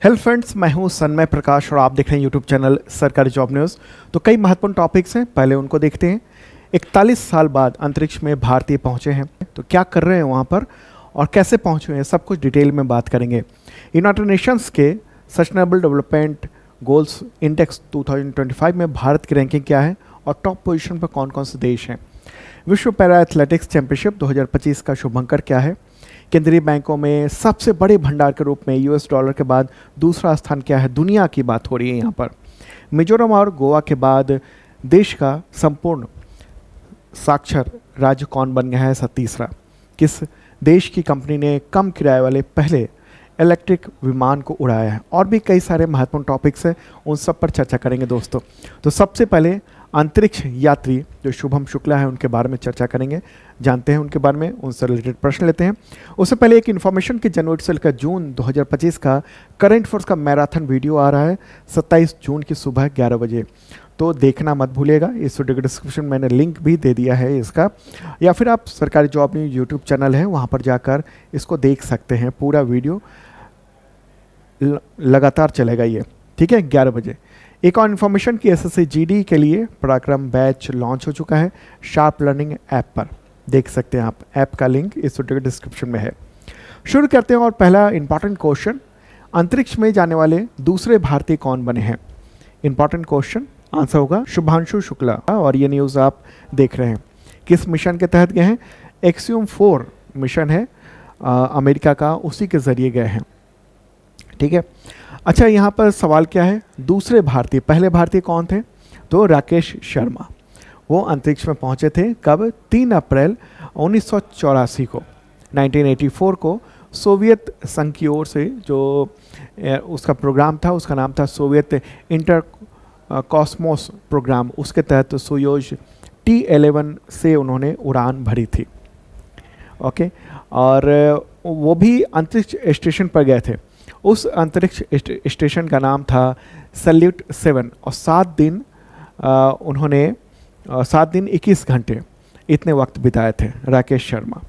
Hello friends, मैं हूं सन्मय प्रकाश और आप देख रहे हैं यूट्यूब चैनल सरकारी जॉब न्यूज़। तो कई महत्वपूर्ण टॉपिक्स हैं, पहले उनको देखते हैं। 41 साल बाद अंतरिक्ष में भारतीय पहुंचे हैं, तो क्या कर रहे हैं वहां पर और कैसे पहुंचे हैं, सब कुछ डिटेल में बात करेंगे। यूनाइटेड नेशंस के सस्टेनेबल डेवलपमेंट गोल्स इंडेक्स 2025 में भारत की रैंकिंग क्या है और टॉप पोजीशन पर कौन कौन से देश हैं। विश्व पैरा एथलेटिक्स चैंपियनशिप 2025 का शुभंकर क्या है। केंद्रीय बैंकों में सबसे बड़े भंडार के रूप में यूएस डॉलर के बाद दूसरा स्थान क्या है, दुनिया की बात हो रही है यहाँ पर। मिजोरम और गोवा के बाद देश का संपूर्ण साक्षर राज्य कौन बन गया है, तीसरा। किस देश की कंपनी ने कम किराए वाले पहले इलेक्ट्रिक विमान को उड़ाया है। और भी कई सारे महत्वपूर्ण टॉपिक्स हैं, उन सब पर चर्चा करेंगे दोस्तों। तो सबसे पहले अंतरिक्ष यात्री जो शुभम शुक्ला है उनके बारे में चर्चा करेंगे, जानते हैं उनके बारे में, उनसे रिलेटेड प्रश्न लेते हैं। उससे पहले एक इन्फॉर्मेशन कि जनवरी से लेकर जून 2025 का करंट फोर्स का मैराथन वीडियो आ रहा है 27 जून की सुबह 11 बजे, तो देखना मत भूलिएगा। इस वीडियो के डिस्क्रिप्शन में मैंने लिंक भी दे दिया है इसका, या फिर आप सरकारी जॉब न्यूज़ यूट्यूब चैनल है वहाँ पर जाकर इसको देख सकते हैं। पूरा वीडियो लगातार चलेगा ये, ठीक है, 11 बजे। एक और इन्फॉर्मेशन कि एसएससी जीडी के लिए पराक्रम बैच लॉन्च हो चुका है शार्प लर्निंग ऐप पर, देख सकते हैं आप। ऐप का लिंक इस वीडियो के डिस्क्रिप्शन में है। शुरू करते हैं और पहला इंपॉर्टेंट क्वेश्चन, अंतरिक्ष में जाने वाले दूसरे भारतीय कौन बने हैं। इंपॉर्टेंट क्वेश्चन, आंसर होगा शुभांशु शुक्ला। और ये न्यूज़ आप देख रहे हैं किस मिशन के तहत गए हैं, एक्सियम 4 मिशन है अमेरिका का, उसी के जरिए गए हैं, ठीक है। अच्छा, यहाँ पर सवाल क्या है, दूसरे भारतीय, पहले भारतीय कौन थे, तो राकेश शर्मा। वो अंतरिक्ष में पहुँचे थे कब, 3 अप्रैल 1984 को। 1984 को सोवियत संघ की ओर से जो उसका प्रोग्राम था, उसका नाम था सोवियत इंटर कॉस्मोस प्रोग्राम, उसके तहत सोयूज T11 से उन्होंने उड़ान भरी थी, ओके। और वो भी अंतरिक्ष स्टेशन पर गए थे। उस अंतरिक्ष स्टेशन का नाम था सैल्यूट 7 और 7 दिन उन्होंने 7 दिन 21 घंटे इतने वक्त बिताए थे राकेश शर्मा।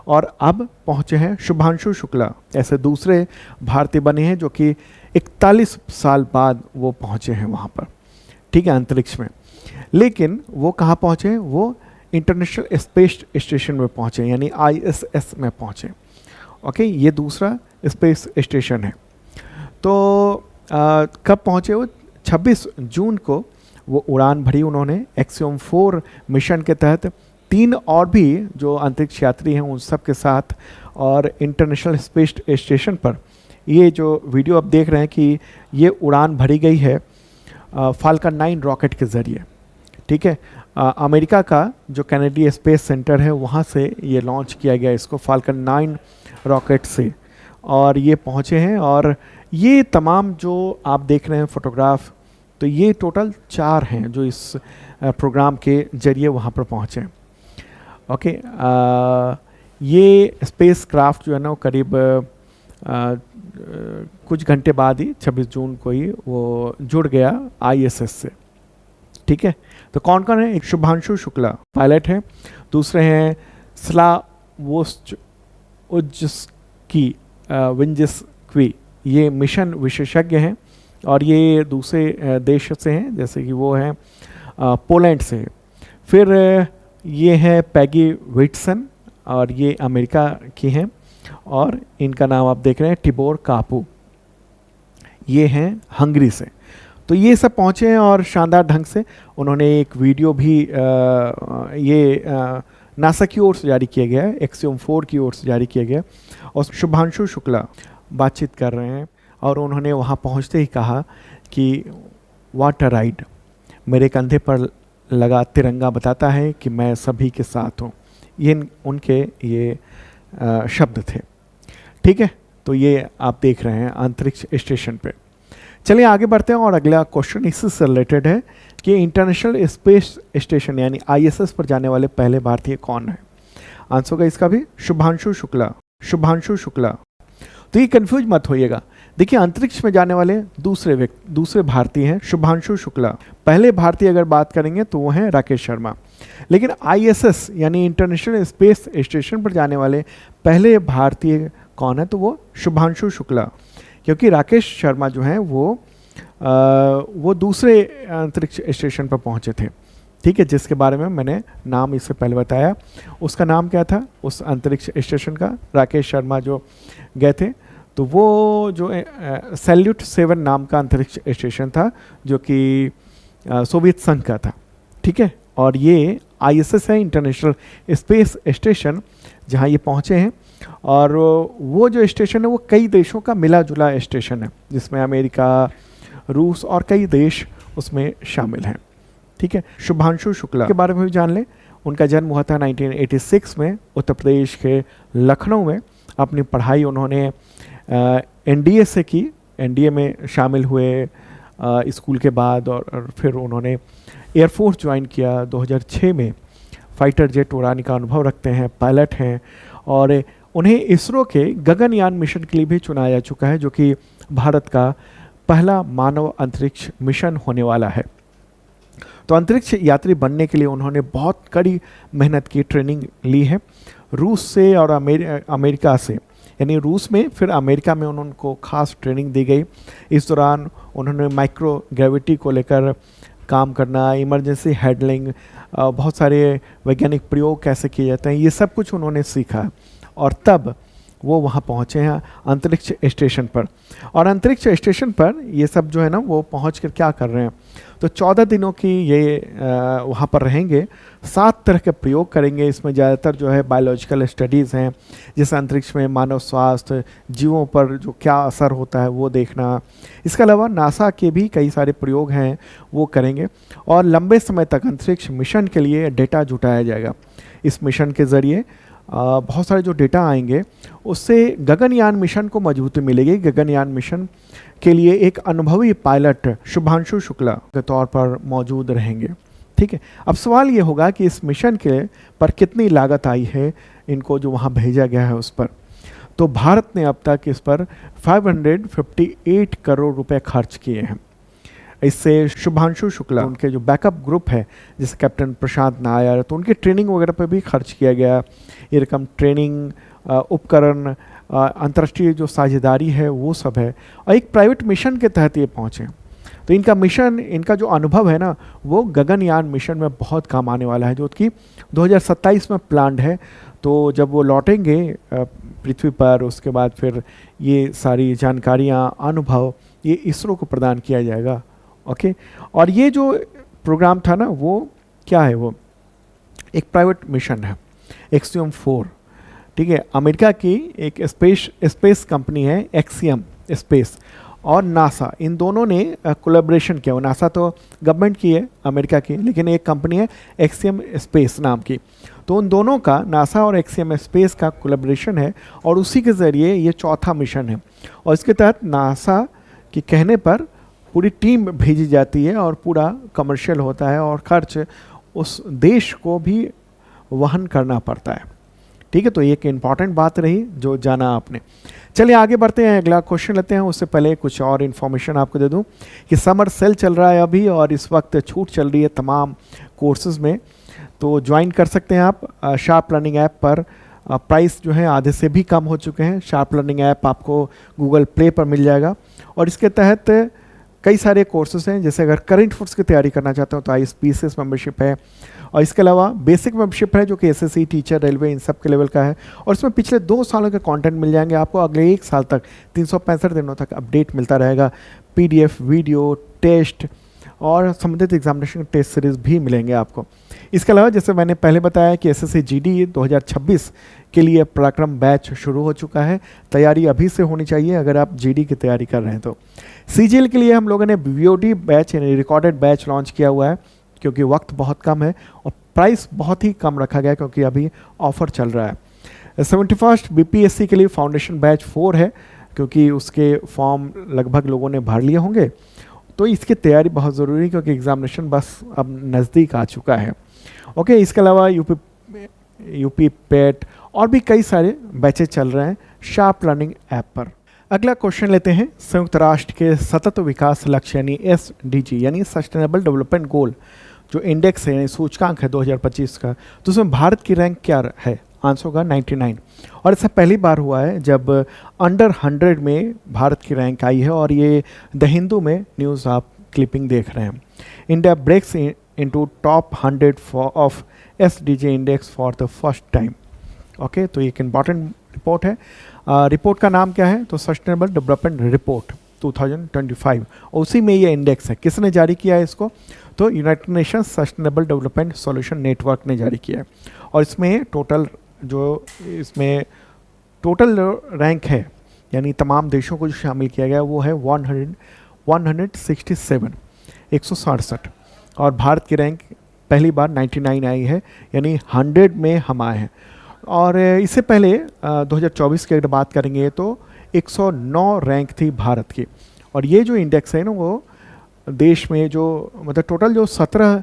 और अब पहुँचे हैं शुभांशु शुक्ला, ऐसे दूसरे भारतीय बने हैं जो कि 41 साल बाद वो पहुँचे हैं वहाँ पर, ठीक है, अंतरिक्ष में। लेकिन वो कहाँ पहुँचे, वो इंटरनेशनल स्पेस स्टेशन में पहुँचे, यानी ISS में पहुँचे, ओके। ये दूसरा स्पेस स्टेशन है। तो कब पहुँचे वो, 26 जून को वो उड़ान भरी उन्होंने एक्सियम 4 मिशन के तहत। 3 और भी जो अंतरिक्ष यात्री हैं उन सब के साथ, और इंटरनेशनल स्पेस स्टेशन पर ये जो वीडियो आप देख रहे हैं कि ये उड़ान भरी गई है फाल्कन 9 रॉकेट के ज़रिए, ठीक है। अमेरिका का जो कैनेडियन स्पेस सेंटर है वहाँ से ये लॉन्च किया गया इसको फाल्कन 9 रॉकेट से, और ये पहुँचे हैं। और ये तमाम जो आप देख रहे हैं फोटोग्राफ, तो ये टोटल 4 हैं जो इस प्रोग्राम के जरिए वहाँ पर पहुँचे, ओके। ये स्पेस क्राफ्ट जो है ना वो करीब कुछ घंटे बाद ही 26 जून को ही वो जुड़ गया ISS से, ठीक है। तो कौन कौन है, एक शुभांशु शुक्ला पायलट है, दूसरे हैं स्लावोस्ट उज्जस्की विंजिस्क्वी, ये मिशन विशेषज्ञ हैं और ये दूसरे देश से हैं, जैसे कि वो हैं पोलैंड से। फिर ये है पैगी विटसन और ये अमेरिका की हैं, और इनका नाम आप देख रहे हैं टिबोर कापू, ये हैं हंगरी से। तो ये सब पहुँचे हैं और शानदार ढंग से उन्होंने एक वीडियो भी ये नासा की ओर से जारी किया गया है, एक्सियम 4 की ओर से जारी किया गया। और शुभांशु शुक्ला बातचीत कर रहे हैं और उन्होंने वहाँ पहुँचते ही कहा कि व्हाट अ राइड, मेरे कंधे पर लगा तिरंगा बताता है कि मैं सभी के साथ हूँ। ये उनके ये शब्द थे, ठीक है। तो ये आप देख रहे हैं अंतरिक्ष स्टेशन पे। चलिए आगे बढ़ते हैं और अगला क्वेश्चन इसी से रिलेटेड है कि इंटरनेशनल स्पेस स्टेशन यानी ISS पर जाने वाले पहले भारतीय कौन है। आंसर होगा इसका भी शुभांशु शुक्ला, शुभांशु शुक्ला। तो ये कंफ्यूज मत होइएगा, देखिए अंतरिक्ष में जाने वाले दूसरे भारतीय हैं शुभांशु शुक्ला। पहले भारतीय अगर बात करेंगे तो वो हैं राकेश शर्मा। लेकिन ISS यानी इंटरनेशनल स्पेस स्टेशन पर जाने वाले पहले भारतीय कौन है, तो वो शुभांशु शुक्ला। क्योंकि राकेश शर्मा जो हैं वो दूसरे अंतरिक्ष स्टेशन पर पहुंचे थे, ठीक है, जिसके बारे में मैंने नाम इससे पहले बताया। उसका नाम क्या था उस अंतरिक्ष स्टेशन का? राकेश शर्मा जो गए थे, तो वो जो सैल्यूट 7 नाम का अंतरिक्ष स्टेशन था जो कि सोवियत संघ का था, ठीक है। और ये ISS है, इंटरनेशनल स्पेस स्टेशन, जहाँ ये पहुँचे हैं। और वो जो स्टेशन है वो कई देशों का मिला जुला स्टेशन है, जिसमें अमेरिका, रूस और कई देश उसमें शामिल हैं, ठीक है। शुभांशु शुक्ला के बारे में भी जान लें। उनका जन्म हुआ था 1986 में उत्तर प्रदेश के लखनऊ में। अपनी पढ़ाई उन्होंने NDA से की, NDA में शामिल हुए स्कूल के बाद, और फिर उन्होंने एयरफोर्स ज्वाइन किया 2006 में। फाइटर जेट उड़ाने का अनुभव रखते हैं, पायलट हैं, और उन्हें इसरो के गगनयान मिशन के लिए भी चुना जा चुका है, जो कि भारत का पहला मानव अंतरिक्ष मिशन होने वाला है। तो अंतरिक्ष यात्री बनने के लिए उन्होंने बहुत कड़ी मेहनत की, ट्रेनिंग ली है रूस से और अमेरिका से, यानी रूस में फिर अमेरिका में उनको खास ट्रेनिंग दी गई। इस दौरान उन्होंने माइक्रो ग्रेविटी को लेकर काम करना, इमरजेंसी हैंडलिंग, बहुत सारे वैज्ञानिक प्रयोग कैसे किए जाते हैं, ये सब कुछ उन्होंने सीखा। और तब वो वहाँ पहुँचे हैं अंतरिक्ष स्टेशन पर। और अंतरिक्ष स्टेशन पर ये सब जो है ना वो पहुँच कर क्या कर रहे हैं, तो 14 दिनों की ये वहाँ पर रहेंगे, 7 तरह के प्रयोग करेंगे। इसमें ज़्यादातर जो है बायोलॉजिकल स्टडीज़ हैं, जैसे अंतरिक्ष में मानव स्वास्थ्य, जीवों पर जो क्या असर होता है वो देखना। इसके अलावा नासा के भी कई सारे प्रयोग हैं वो करेंगे। और लंबे समय तक अंतरिक्ष मिशन के लिए डेटा जुटाया जाएगा। इस मिशन के ज़रिए बहुत सारे जो डेटा आएंगे उससे गगनयान मिशन को मजबूती मिलेगी। गगनयान मिशन के लिए एक अनुभवी पायलट शुभांशु शुक्ला के तौर पर मौजूद रहेंगे, ठीक है। अब सवाल ये होगा कि इस मिशन के पर कितनी लागत आई है इनको जो वहाँ भेजा गया है उस पर। तो भारत ने अब तक इस पर 558 करोड़ रुपए खर्च किए हैं। इससे शुभांशु शुक्ला, उनके जो बैकअप ग्रुप है जैसे कैप्टन प्रशांत नायर, तो उनकी ट्रेनिंग वगैरह पर भी खर्च किया गया। ये रकम ट्रेनिंग, उपकरण, अंतर्राष्ट्रीय जो साझेदारी है वो सब है, और एक प्राइवेट मिशन के तहत ये पहुँचे। तो इनका मिशन, इनका जो अनुभव है ना वो गगनयान मिशन में बहुत काम आने वाला है, जो कि 2027 में प्लान्ड है। तो जब वो लौटेंगे पृथ्वी पर, उसके बाद फिर ये सारी जानकारियाँ, अनुभव ये इसरो को प्रदान किया जाएगा, ओके। और ये जो प्रोग्राम था ना वो क्या है, वो एक प्राइवेट मिशन है, एक्सियम 4, ठीक है। अमेरिका की एक स्पेस कंपनी है एक्सियम स्पेस, और नासा, इन दोनों ने कोलैबोरेशन किया। नासा तो गवर्नमेंट की है अमेरिका की, लेकिन एक कंपनी है एक्सियम स्पेस नाम की। तो उन दोनों का, नासा और एक्सियम स्पेस का कोलैबोरेशन है, और उसी के ज़रिए ये चौथा मिशन है। और इसके तहत नासा के कहने पर पूरी टीम भेजी जाती है, और पूरा कमर्शियल होता है, और खर्च उस देश को भी वहन करना पड़ता है, ठीक है। तो ये एक इम्पॉर्टेंट बात रही जो जाना आपने। चलिए आगे बढ़ते हैं, अगला क्वेश्चन लेते हैं। उससे पहले कुछ और इन्फॉर्मेशन आपको दे दूं कि समर सेल चल रहा है अभी, और इस वक्त छूट चल रही है तमाम कोर्सेज़ में, तो ज्वाइन कर सकते हैं आप शार्प लर्निंग ऐप पर। प्राइस जो है आधे से भी कम हो चुके हैं। शार्प लर्निंग ऐप आपको गूगल प्ले पर मिल जाएगा, और इसके तहत कई सारे कोर्सेज हैं। जैसे अगर करंट अफेयर्स की तैयारी करना चाहते हो तो ISPCS मेंबरशिप है, और इसके अलावा बेसिक मेंबरशिप है जो कि SSC, टीचर, रेलवे, इन सब के लेवल का है। और इसमें पिछले 2 सालों के कंटेंट मिल जाएंगे आपको। अगले 1 साल तक 365 दिनों तक अपडेट मिलता रहेगा। PDF, वीडियो, टेस्ट और संबंधित एग्जामिनेशन टेस्ट सीरीज भी मिलेंगे आपको। इसके अलावा जैसे मैंने पहले बताया कि SSC GD 2026 के लिए पराक्रम बैच शुरू हो चुका है। तैयारी अभी से होनी चाहिए अगर आप GD की तैयारी कर रहे हैं तो। CGL के लिए हम लोगों ने VOD बैच यानी रिकॉर्डेड बैच लॉन्च किया हुआ है, क्योंकि वक्त बहुत कम है और प्राइस बहुत ही कम रखा गया क्योंकि अभी ऑफर चल रहा है। 71st BPSC के लिए फाउंडेशन बैच 4 है, क्योंकि उसके फॉर्म लगभग लोगों ने भर लिए होंगे, तो इसकी तैयारी बहुत ज़रूरी है क्योंकि एग्जामिनेशन बस अब नज़दीक आ चुका है, ओके। इसके अलावा यूपी पेट और भी कई सारे बैचेज चल रहे हैं शार्प लर्निंग ऐप पर। अगला क्वेश्चन लेते हैं। संयुक्त राष्ट्र के सतत विकास लक्ष्य यानी SDG यानी सस्टेनेबल डेवलपमेंट गोल जो इंडेक्स है यानी सूचकांक है 2025 का, तो उसमें भारत की रैंक क्या है आंसर होगा 99। और ऐसा पहली बार हुआ है जब अंडर 100 में भारत की रैंक आई है, और ये द हिंदू में न्यूज़ आप क्लिपिंग देख रहे हैं। India breaks into top 100 of SDG index for the first time. Okay, तो एक इम्पॉर्टेंट रिपोर्ट है। रिपोर्ट का नाम क्या है? तो सस्टेनेबल डेवलपमेंट रिपोर्ट 2025, और उसी में ये इंडेक्स है। किसने जारी किया है इसको? तो United nation sustainable development solution network ने जारी किया है। और इसमें टोटल रैंक है, यानी तमाम देशों को जो शामिल किया गया वो है 167, 167। और भारत की रैंक पहली बार 99 आई है, यानी 100 में हम आए हैं। और इससे पहले 2024 की अगर बात करेंगे तो 109 रैंक थी भारत की। और ये जो इंडेक्स है ना, वो देश में जो मतलब टोटल जो 17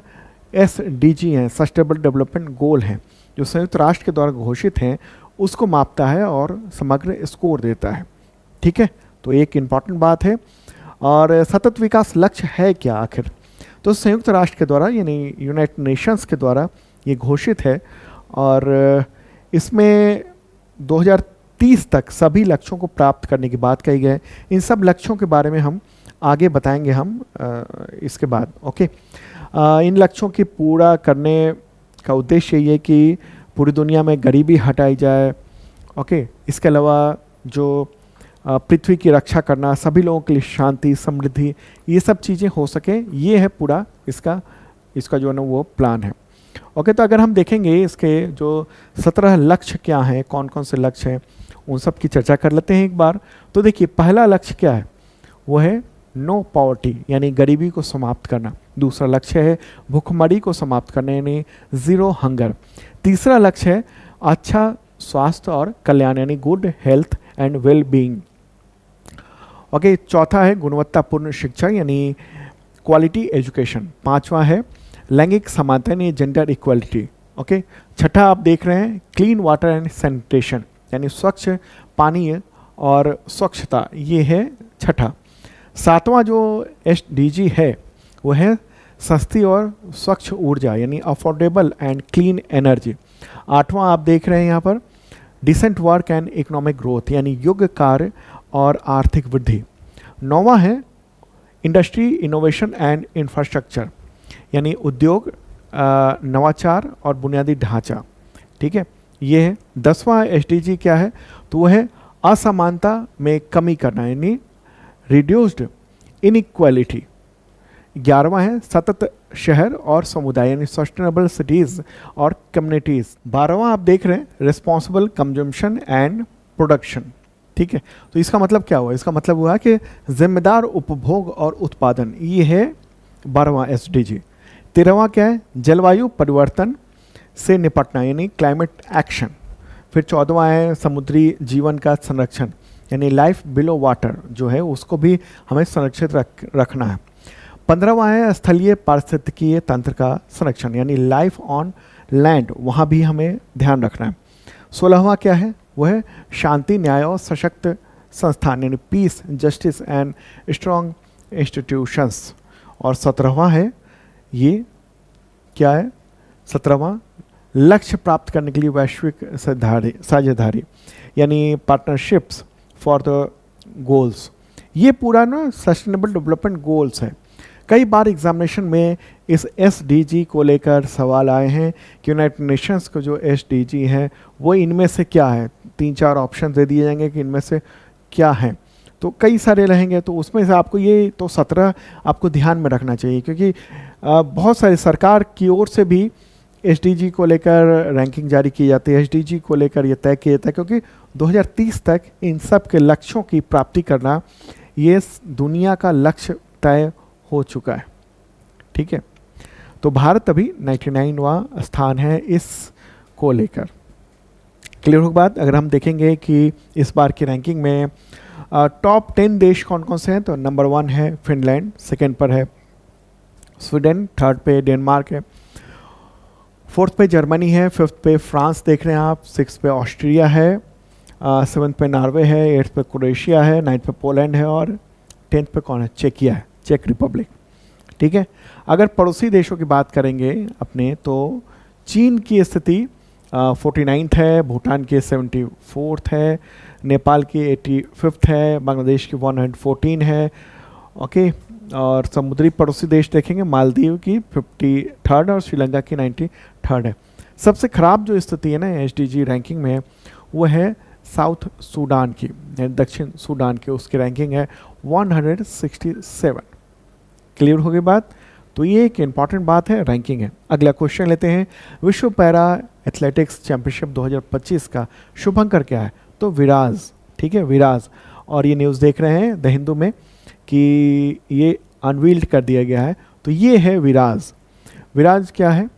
एसडीजी हैं, सस्टेनेबल डेवलपमेंट गोल हैं, जो संयुक्त राष्ट्र के द्वारा घोषित हैं, उसको मापता है और समग्र स्कोर देता है। ठीक है, तो एक इम्पॉर्टेंट बात है। और सतत विकास लक्ष्य है क्या आखिर? तो संयुक्त राष्ट्र के द्वारा, यानी यूनाइटेड नेशंस के द्वारा ये घोषित है, और इसमें 2030 तक सभी लक्ष्यों को प्राप्त करने की बात कही गई है। इन सब लक्ष्यों के बारे में हम आगे बताएंगे इसके बाद। ओके, इन लक्ष्यों की पूरा करने का उद्देश्य ये कि पूरी दुनिया में गरीबी हटाई जाए। ओके, इसके अलावा जो पृथ्वी की रक्षा करना, सभी लोगों के लिए शांति, समृद्धि, ये सब चीज़ें हो सके, ये है पूरा इसका जो है ना वो प्लान है। ओके, तो अगर हम देखेंगे इसके जो 17 लक्ष्य क्या हैं, कौन कौन से लक्ष्य हैं, उन सब की चर्चा कर लेते हैं एक बार। तो देखिए, पहला लक्ष्य क्या है? वो है नो पॉवर्टी, यानी गरीबी को समाप्त करना। दूसरा लक्ष्य है भूखमरी को समाप्त करना, यानी ज़ीरो हंगर। तीसरा लक्ष्य है अच्छा स्वास्थ्य और कल्याण, यानी good health and well being. Okay, चौथा है गुणवत्तापूर्ण शिक्षा, यानी क्वालिटी एजुकेशन। पांचवा है लैंगिक समानता, यानी जेंडर इक्वलिटी। ओके, छठा आप देख रहे हैं क्लीन वाटर एंड सैनिटेशन, यानी स्वच्छ पानी और स्वच्छता, ये है छठा। सातवां जो एसडीजी है वो है सस्ती और स्वच्छ ऊर्जा, यानी अफोर्डेबल एंड क्लीन एनर्जी। आठवां आप देख रहे हैं यहाँ पर decent work and economic growth, यानी योग्य कार्य और आर्थिक वृद्धि। नौवां है इंडस्ट्री इनोवेशन एंड इंफ्रास्ट्रक्चर, यानी उद्योग, नवाचार और बुनियादी ढांचा। ठीक है, ये है। 10वां एसडीजी क्या है? तो वो है असमानता में कमी करना, यानी रिड्यूस्ड इनइक्वालिटी। 11वां है सतत शहर और समुदाय, यानी सस्टेनेबल सिटीज और कम्युनिटीज। 12वां आप देख रहे हैं रिस्पॉन्सिबल कंजम्पशन एंड प्रोडक्शन। ठीक है, तो इसका मतलब क्या हुआ? इसका मतलब हुआ कि जिम्मेदार उपभोग और उत्पादन, ये है 12वां एसडीजी। 13वां क्या है? जलवायु परिवर्तन से निपटना, यानी क्लाइमेट एक्शन। फिर 14वां है समुद्री जीवन का संरक्षण, यानी लाइफ बिलो वाटर जो है उसको भी हमें संरक्षित रखना है। 15वां है स्थलीय पारिस्थितिकीय तंत्र का संरक्षण, यानी लाइफ ऑन लैंड, वहाँ भी हमें ध्यान रखना है। 16वां क्या है? वो है शांति, न्याय और सशक्त संस्थान, यानी peace, justice and strong institutions. और 17वां है, ये क्या है? 17वां लक्ष्य प्राप्त करने के लिए वैश्विक साझेदारी, यानी पार्टनरशिप्स फॉर द गोल्स। ये पूरा ना सस्टेनेबल डेवलपमेंट गोल्स है। कई बार एग्जामिनेशन में इस एसडीजी को लेकर सवाल आए हैं कि यूनाइटेड नेशंस को जो एसडीजी है वो इनमें से क्या है। 3-4 ऑप्शन दे दिए जाएंगे कि इनमें से क्या है, तो कई सारे रहेंगे, तो उसमें से आपको ये तो 17 आपको ध्यान में रखना चाहिए, क्योंकि बहुत सारी सरकार की ओर से भी एसडीजी को लेकर रैंकिंग जारी की जाती है। एसडीजी को लेकर ये तय किया जाता है क्योंकि 2030 तक इन सब के लक्ष्यों की प्राप्ति करना ये दुनिया का लक्ष्य तय हो चुका है। ठीक है, तो भारत अभी 99वां स्थान है इस को लेकर। क्लियर हो बात? अगर हम देखेंगे कि इस बार की रैंकिंग में टॉप 10 देश कौन कौन से हैं, तो नंबर 1 है फिनलैंड, सेकेंड पर है स्वीडन, थर्ड पे डेनमार्क है, फोर्थ पे जर्मनी है, फिफ्थ पे फ्रांस देख रहे हैं आप, सिक्स पे ऑस्ट्रिया है, सेवन्थ पे नॉर्वे है, एट्थ पे क्रोएशिया है, नाइन्थ पे पोलैंड है और 10th पे कौन है? चेकिया है, चेक रिपब्लिक। ठीक है, अगर पड़ोसी देशों की बात करेंगे अपने, तो चीन की स्थिति 49th है, भूटान की 74th है, नेपाल की 85th है, बांग्लादेश की 114 है। ओके, और समुद्री पड़ोसी देश देखेंगे, मालदीव की 53rd और श्रीलंका की 93rd है। सबसे ख़राब जो स्थिति है ना एसडीजी रैंकिंग में वो है साउथ सूडान की, दक्षिण सूडान की, उसकी रैंकिंग है 167। क्लियर हो गई बात? तो ये एक इम्पॉर्टेंट बात है, रैंकिंग है। अगला क्वेश्चन लेते हैं, विश्व पैरा एथलेटिक्स चैंपियनशिप 2025 का शुभंकर क्या है? तो विराज, ठीक है, विराज। और ये न्यूज़ देख रहे हैं द हिंदू में कि ये अनवील्ड कर दिया गया है। तो ये है विराज। विराज क्या है?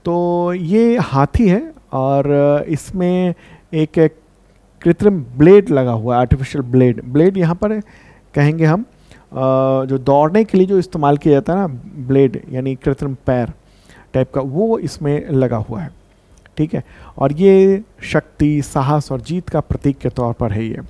तो ये हाथी है और इसमें एक कृत्रिम ब्लेड लगा हुआ है, आर्टिफिशियल ब्लेड यहाँ पर कहेंगे हम, जो दौड़ने के लिए जो इस्तेमाल किया जाता है ना ब्लेड, यानी कृत्रिम पैर टाइप का, वो इसमें लगा हुआ है, ठीक है। और ये शक्ति, साहस और जीत का प्रतीक के तौर पर है ये।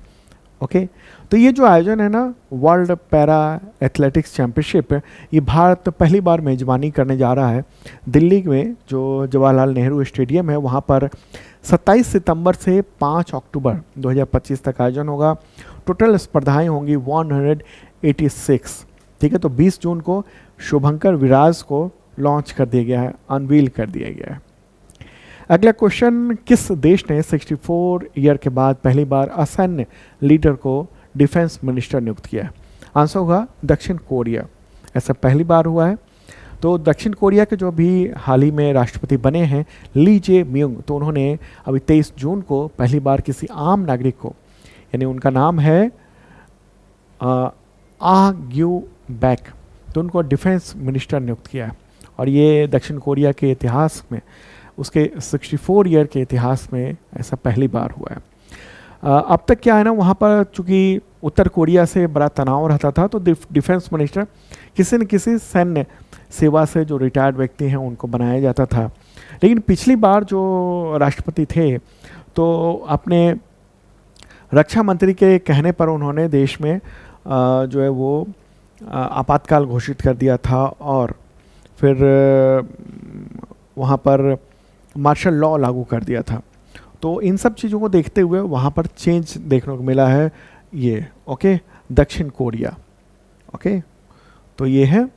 ओके, तो ये जो आयोजन है ना वर्ल्ड पैरा एथलेटिक्स चैंपियनशिप, ये भारत पहली बार मेजबानी करने जा रहा है। दिल्ली में जो जवाहरलाल नेहरू स्टेडियम है वहाँ पर 27 सितंबर से 5 अक्टूबर 2025 तक आयोजन होगा। टोटल स्पर्धाएं होंगी 186, ठीक है। तो 20 जून को शुभंकर विराज को लॉन्च कर दिया गया है, अनवील कर दिया गया है। अगला क्वेश्चन, किस देश ने 64 ईयर के बाद पहली बार असैन्य लीडर को डिफेंस मिनिस्टर नियुक्त किया है? आंसर होगा दक्षिण कोरिया। ऐसा पहली बार हुआ है। तो दक्षिण कोरिया के जो भी हाल ही में राष्ट्रपति बने हैं ली जे म्यूंग, तो उन्होंने अभी 23 जून को पहली बार किसी आम नागरिक को, यानी उनका नाम है आह ग्यू बैक, तो उनको डिफेंस मिनिस्टर नियुक्त किया है। और ये दक्षिण कोरिया के इतिहास में, उसके 64 ईयर के इतिहास में ऐसा पहली बार हुआ है। अब तक क्या है ना, वहाँ पर चूँकि उत्तर कोरिया से बड़ा तनाव रहता था, तो डिफेंस मिनिस्टर किसी न किसी सैन्य सेवा से जो रिटायर्ड व्यक्ति हैं उनको बनाया जाता था। लेकिन पिछली बार जो राष्ट्रपति थे तो अपने रक्षा मंत्री के कहने पर उन्होंने देश में जो है वो आपातकाल घोषित कर दिया था और फिर वहाँ पर मार्शल लॉ लागू कर दिया था। तो इन सब चीज़ों को देखते हुए वहाँ पर चेंज देखने को मिला है ये। ओके, दक्षिण कोरिया। ओके, तो ये है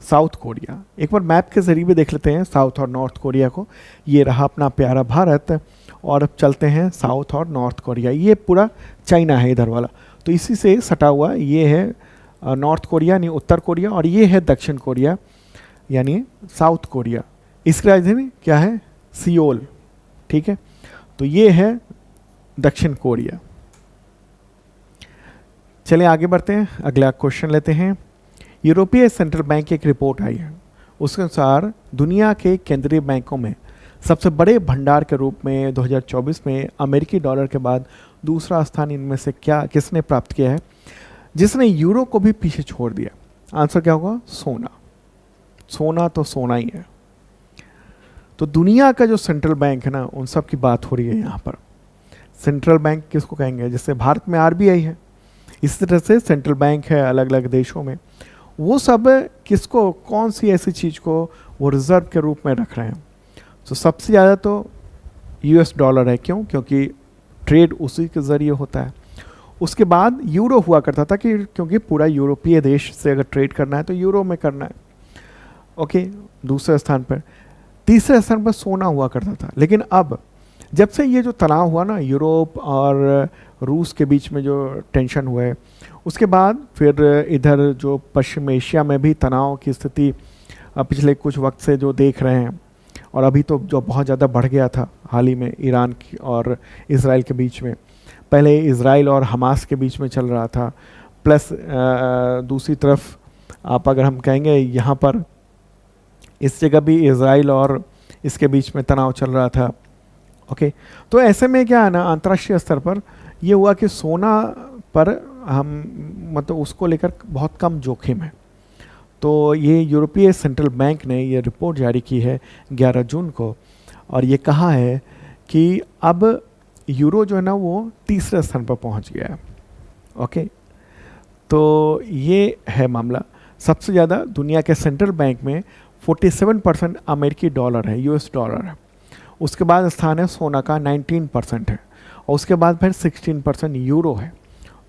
साउथ कोरिया। एक बार मैप के ज़रिए भी देख लेते हैं साउथ और नॉर्थ कोरिया को। ये रहा अपना प्यारा भारत और अब चलते हैं साउथ और नॉर्थ कोरिया। ये पूरा चाइना है इधर वाला, तो इसी से सटा हुआ ये है नॉर्थ कोरिया यानी उत्तर कोरिया, और ये है दक्षिण कोरिया यानी साउथ कोरिया। इसकी राजधानी क्या है? सियोल, ठीक है। तो ये है दक्षिण कोरिया। चलिए आगे बढ़ते हैं, अगला क्वेश्चन लेते हैं। यूरोपीय सेंट्रल बैंक की एक रिपोर्ट आई है, उसके अनुसार दुनिया के केंद्रीय बैंकों में सबसे बड़े भंडार के रूप में 2024 में अमेरिकी डॉलर के बाद दूसरा स्थान इनमें से किसने प्राप्त किया है, जिसने यूरो को भी पीछे छोड़ दिया? आंसर क्या होगा? सोना। सोना तो सोना ही है। तो दुनिया का जो सेंट्रल बैंक है ना, उन सब की बात हो रही है यहाँ पर। सेंट्रल बैंक किसको कहेंगे? जैसे भारत में आरबीआई है, इस तरह से सेंट्रल बैंक है अलग अलग देशों में। वो सब किसको, कौन सी ऐसी चीज़ को वो रिजर्व के रूप में रख रहे हैं? तो सबसे ज़्यादा तो यूएस डॉलर है। क्यों? क्योंकि ट्रेड उसी के ज़रिए होता है। उसके बाद यूरो हुआ करता था कि क्योंकि पूरा यूरोपीय देश से अगर ट्रेड करना है तो यूरो में करना है। ओके, दूसरे स्थान पर। तीसरे स्थान पर सोना हुआ करता था। लेकिन अब जब से ये जो तनाव हुआ ना यूरोप और रूस के बीच में जो टेंशन हुआ है, उसके बाद फिर इधर जो पश्चिम एशिया में भी तनाव की स्थिति पिछले कुछ वक्त से जो देख रहे हैं, और अभी तो जो बहुत ज़्यादा बढ़ गया था हाल ही में ईरान की और इज़राइल के बीच में। पहले इज़राइल और हमास के बीच में चल रहा था, प्लस दूसरी तरफ आप अगर हम कहेंगे यहाँ पर इस जगह भी इज़राइल और इसके बीच में तनाव चल रहा था। ओके, तो ऐसे में क्या है ना, अंतर्राष्ट्रीय स्तर पर ये हुआ कि सोना पर हम मतलब उसको लेकर बहुत कम जोखिम है। तो ये यूरोपीय सेंट्रल बैंक ने ये रिपोर्ट जारी की है 11 जून को, और ये कहा है कि अब यूरो जो है ना वो तीसरे स्थान पर पहुंच गया है। ओके, तो ये है मामला। सबसे ज़्यादा दुनिया के सेंट्रल बैंक में 47% अमेरिकी डॉलर है, यूएस डॉलर है। उसके बाद स्थान है सोना का 19% है, और उसके बाद फिर 16% यूरो है।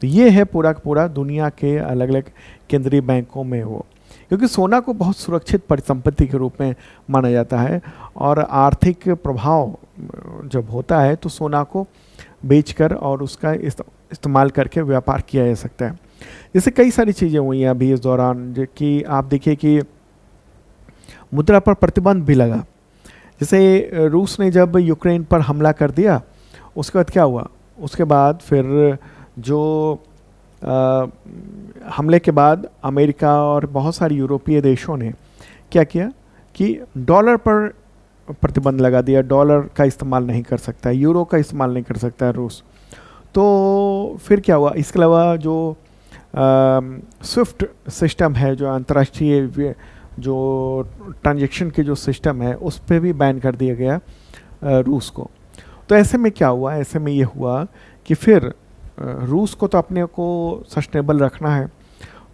तो ये है पूरा का पूरा दुनिया के अलग अलग केंद्रीय बैंकों में वो, क्योंकि सोना को बहुत सुरक्षित परिसंपत्ति के रूप में माना जाता है, और आर्थिक प्रभाव जब होता है तो सोना को बेचकर और उसका इस्तेमाल करके व्यापार किया जा सकता है। जैसे कई सारी चीज़ें हुई हैं अभी इस दौरान, जो कि आप देखिए कि मुद्रा पर प्रतिबंध भी लगा। जैसे रूस ने जब यूक्रेन पर हमला कर दिया, उसके बाद क्या हुआ, उसके बाद फिर जो हमले के बाद अमेरिका और बहुत सारे यूरोपीय देशों ने क्या किया कि डॉलर पर प्रतिबंध लगा दिया, डॉलर का इस्तेमाल नहीं कर सकता है, यूरो का इस्तेमाल नहीं कर सकता है रूस। तो फिर क्या हुआ, इसके अलावा जो स्विफ्ट सिस्टम है, जो अंतर्राष्ट्रीय जो ट्रांजैक्शन के जो सिस्टम है, उस पर भी बैन कर दिया गया रूस को। तो ऐसे में क्या हुआ, ऐसे में ये हुआ कि फिर रूस को तो अपने को सस्टेनेबल रखना है,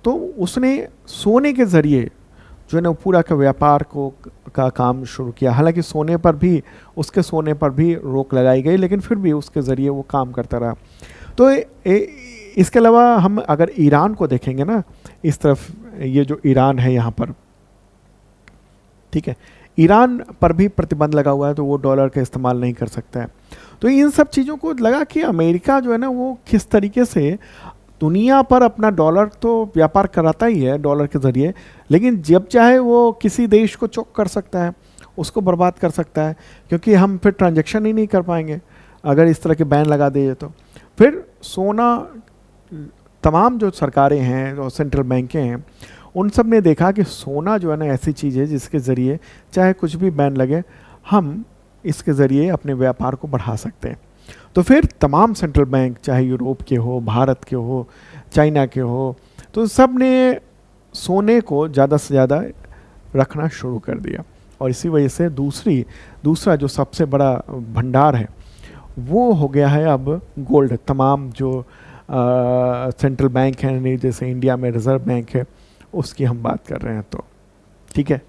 तो उसने सोने के ज़रिए जो है ना पूरा का व्यापार का काम शुरू किया। हालांकि सोने पर भी, उसके सोने पर भी रोक लगाई गई, लेकिन फिर भी उसके ज़रिए वो काम करता रहा। तो इसके अलावा हम अगर ईरान को देखेंगे ना, इस तरफ ये जो ईरान है यहाँ पर, ठीक है, ईरान पर भी प्रतिबंध लगा हुआ है, तो वो डॉलर का इस्तेमाल नहीं कर सकता है। तो इन सब चीज़ों को लगा कि अमेरिका जो है ना वो किस तरीके से दुनिया पर अपना डॉलर तो व्यापार कराता ही है डॉलर के ज़रिए, लेकिन जब चाहे वो किसी देश को चोक कर सकता है, उसको बर्बाद कर सकता है, क्योंकि हम फिर ट्रांजैक्शन ही नहीं कर पाएंगे अगर इस तरह के बैन लगा दिए। तो फिर सोना, तमाम जो सरकारें हैं, जो सेंट्रल बैंकें हैं, उन सब ने देखा कि सोना जो है ना ऐसी चीज़ है जिसके ज़रिए चाहे कुछ भी बैन लगे, हम इसके ज़रिए अपने व्यापार को बढ़ा सकते हैं। तो फिर तमाम सेंट्रल बैंक, चाहे यूरोप के हो, भारत के हो, चाइना के हो, तो सब ने सोने को ज़्यादा से ज़्यादा रखना शुरू कर दिया। और इसी वजह से दूसरा जो सबसे बड़ा भंडार है वो हो गया है अब गोल्ड। तमाम जो सेंट्रल बैंक हैं, जैसे इंडिया में रिजर्व बैंक है, उसकी हम बात कर रहे हैं। तो ठीक है,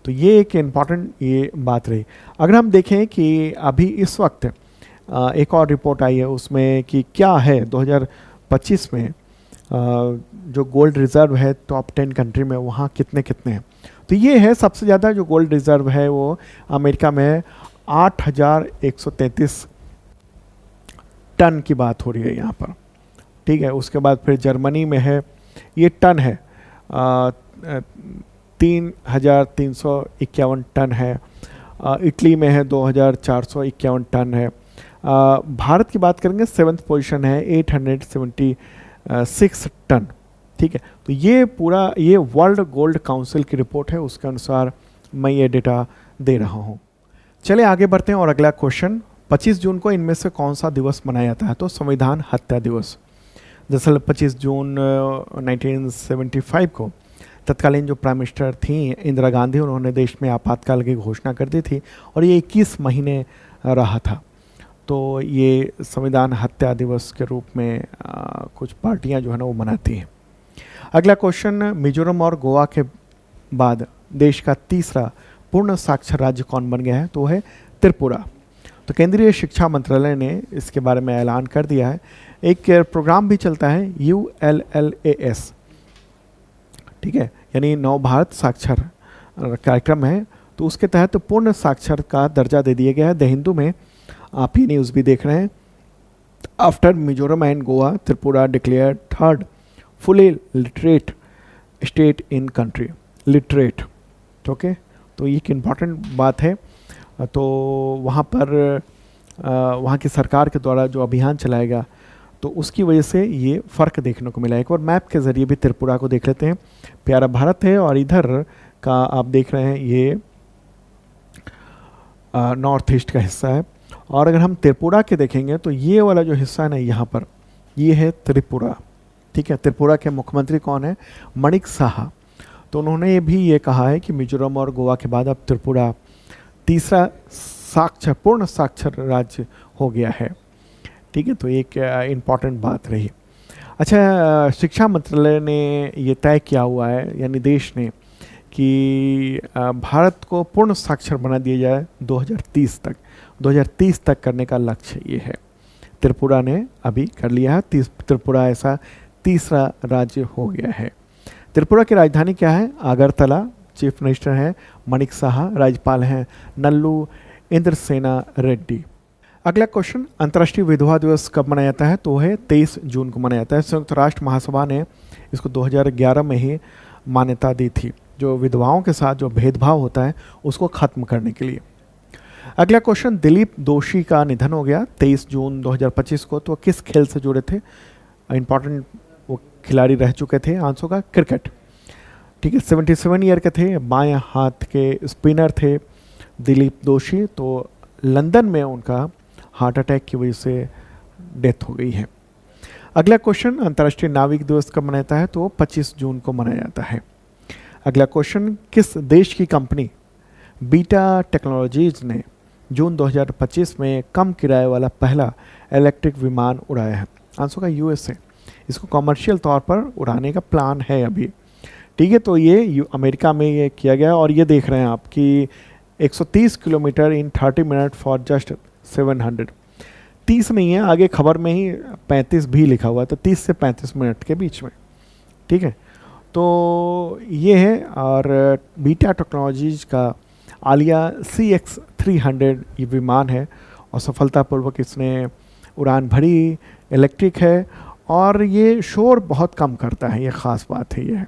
तो ये एक इम्पॉर्टेंट ये बात रही। अगर हम देखें कि अभी इस वक्त एक और रिपोर्ट आई है उसमें कि क्या है 2025 में जो गोल्ड रिज़र्व है टॉप 10 कंट्री में, वहाँ कितने हैं। तो ये है सबसे ज़्यादा जो गोल्ड रिज़र्व है वो अमेरिका में है, 8,133 टन की बात हो रही है यहाँ पर, ठीक है। उसके बाद फिर जर्मनी में है, ये टन है, 3,351 टन है। इटली में है 2,451 टन है। भारत की बात करेंगे 7th पोजीशन है, 876 टन, ठीक है। तो ये पूरा ये वर्ल्ड गोल्ड काउंसिल की रिपोर्ट है, उसके अनुसार मैं ये डेटा दे रहा हूँ। चले आगे बढ़ते हैं और अगला क्वेश्चन, 25 जून को इनमें से कौन सा दिवस मनाया जाता है। तो संविधान हत्या दिवस। दरअसल 25 जून 1975 को तत्कालीन जो प्राइम मिनिस्टर थी इंदिरा गांधी, उन्होंने देश में आपातकाल की घोषणा कर दी थी, और ये 21 महीने रहा था। तो ये संविधान हत्या दिवस के रूप में कुछ पार्टियां जो है ना वो मनाती हैं। अगला क्वेश्चन, मिजोरम और गोवा के बाद देश का तीसरा पूर्ण साक्षर राज्य कौन बन गया है। तो वो है त्रिपुरा। तो केंद्रीय शिक्षा मंत्रालय ने इसके बारे में ऐलान कर दिया है। एक प्रोग्राम भी चलता है ULLAS, ठीक है, यानी नव भारत साक्षर कार्यक्रम है। तो उसके तहत पूर्ण साक्षर का दर्जा दे दिया गया है। द हिंदू में आप ही न्यूज़ भी देख रहे हैं, after Mizoram and Goa Tripura declare third fully literate state in country, literate, okay. तो ये एक इम्पॉर्टेंट बात है। तो वहाँ पर वहाँ की सरकार के द्वारा जो अभियान चलाएगा, तो उसकी वजह से ये फ़र्क देखने को मिला है। एक और मैप के ज़रिए भी त्रिपुरा को देख लेते हैं। प्यारा भारत है, और इधर का आप देख रहे हैं ये नॉर्थ ईस्ट का हिस्सा है। और अगर हम त्रिपुरा के देखेंगे तो ये वाला जो हिस्सा है ना यहाँ पर, ये है त्रिपुरा, ठीक है। त्रिपुरा के मुख्यमंत्री कौन है? मणिक साहा। तो उन्होंने भी ये कहा है कि मिजोरम और गोवा के बाद अब त्रिपुरा तीसरा पूर्ण साक्षर राज्य हो गया है, ठीक है। तो एक इम्पॉर्टेंट बात रही। अच्छा, शिक्षा मंत्रालय ने ये तय किया हुआ है, यानी देश ने, कि भारत को पूर्ण साक्षर बना दिया जाए 2030 तक। 2030 तक करने का लक्ष्य ये है। त्रिपुरा ने अभी कर लिया है, त्रिपुरा ऐसा तीसरा राज्य हो गया है। त्रिपुरा की राजधानी क्या है? अगरतला। चीफ मिनिस्टर हैं मणिक साहा, राज्यपाल हैं नल्लू इंद्रसेना रेड्डी। अगला क्वेश्चन, अंतर्राष्ट्रीय विधवा दिवस कब मनाया जाता है? तो है 23 जून को मनाया जाता है। संयुक्त राष्ट्र महासभा ने इसको 2011 में ही मान्यता दी थी, जो विधवाओं के साथ जो भेदभाव होता है उसको खत्म करने के लिए। अगला क्वेश्चन, दिलीप दोषी का निधन हो गया 23 जून 2025 को, तो किस खेल से जुड़े थे? इंपॉर्टेंट वो खिलाड़ी रह चुके थे। आंसर का क्रिकेट। ठीक है, 77 ईयर के थे, बाएं हाथ के स्पिनर थे दिलीप दोषी। तो लंदन में उनका हार्ट अटैक की वजह से डेथ हो गई है। अगला क्वेश्चन, अंतर्राष्ट्रीय नाविक दिवस कब मनाया जाता है? तो 25 जून को मनाया जाता है। अगला क्वेश्चन, किस देश की कंपनी बीटा टेक्नोलॉजीज ने जून 2025 में कम किराए वाला पहला इलेक्ट्रिक विमान उड़ाया है? आंसर का यूएसए। इसको कमर्शियल तौर पर उड़ाने का प्लान है अभी। ठीक है, तो ये अमेरिका में ये किया गया और ये देख रहे हैं आप कि 130 kilometre in 30 minute for just 700। 30 नहीं है, आगे खबर में ही 35 भी लिखा हुआ है, तो 30 से 35 मिनट के बीच में। ठीक है, तो ये है। और बीटा टेक्नोलॉजीज का आलिया CX-300 ये विमान है और सफलतापूर्वक इसने उड़ान भरी, इलेक्ट्रिक है और ये शोर बहुत कम करता है, ये ख़ास बात है ये है।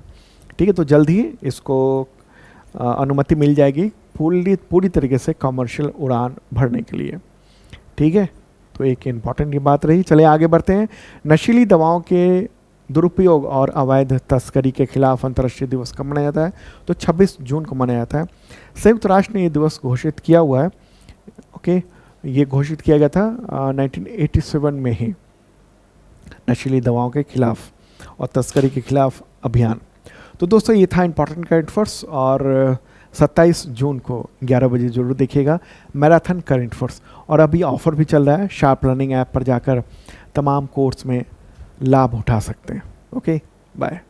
ठीक है, तो जल्द ही इसको अनुमति मिल जाएगी पूरी तरीके से कमर्शियल उड़ान भरने के लिए। ठीक है, तो एक इम्पॉर्टेंट ये बात रही। चले आगे बढ़ते हैं। नशीली दवाओं के दुरुपयोग और अवैध तस्करी के खिलाफ अंतर्राष्ट्रीय दिवस कब मनाया जाता है? तो 26 जून को मनाया जाता है। संयुक्त राष्ट्र ने ये दिवस घोषित किया हुआ है। ओके, ये घोषित किया गया था 1987 में ही, नशीली दवाओं के खिलाफ और तस्करी के खिलाफ अभियान। तो दोस्तों ये था इंपॉर्टेंट करंट अफेयर्स और 27 जून को 11 बजे जरूर देखिएगा मैराथन करंट अफेयर्स। और अभी ऑफर भी चल रहा है, शार्प लर्निंग ऐप पर जाकर तमाम कोर्स में लाभ उठा सकते हैं। Okay, bye.